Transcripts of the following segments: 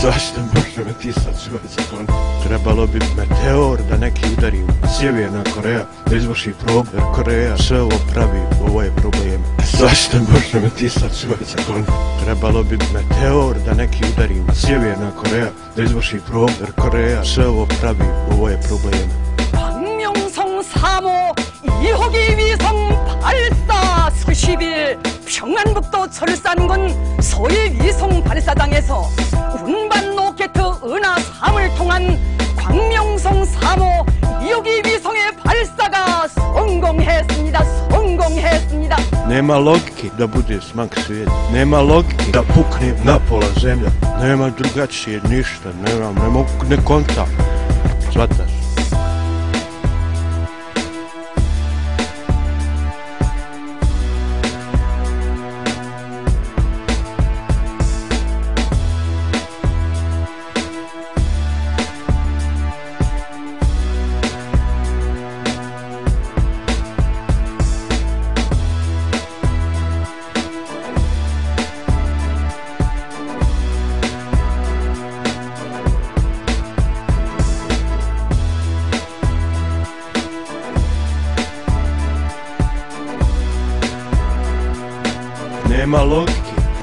Zašto može metisat svoj zakon? Trebalo bi meteor da neki udari. Sjeverna Koreja da izvrši probu, jer Koreja sve ovo pravi, ovo je problem. Zašto može metisat svoj zakon? Trebalo bi meteor da neki udari. Sjeverna Koreja da izvrši probu, jer Koreja sve ovo pravi, ovo je problem. 광명성 3호 2호기 위성 발사 수십일 평안북도 철산군 소위 위성 발사장에서 운반 로켓 은하 3을 통한 광명성 3호 2호기 위성의 발사가 성공했습니다. Nema logike da bude smak svijeta, nema logike da pukne na pola zemlja, nema drugačije ništa, ne mogu ne konta, shvataš?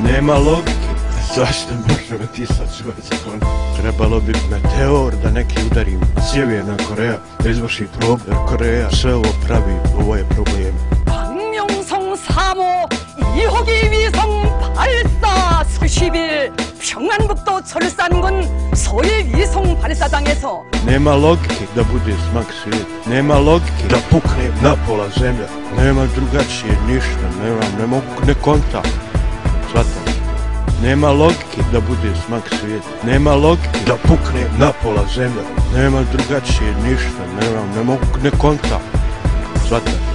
Nema logike, zašto može metisat svoj zakon? Trebalo bi meteor da neki udari. Sjeverna Koreja da izvrši probu, jer Koreja sve ovo pravi, ovo je problem. 광명성 3호 2호기 위성 발사 수십일 평안북도 철산군 소위 위성 발사장에서 Nema logike da bude smak svijeta, nema logike da pukne na pola zemlja, nema drugačije ništa, ne mogu ne konta, shvataš? Nema logike da bude smak svijeta, nema logike da pukne na pola zemlja, nema drugačije ništa, ne mogu ne konta, shvataš?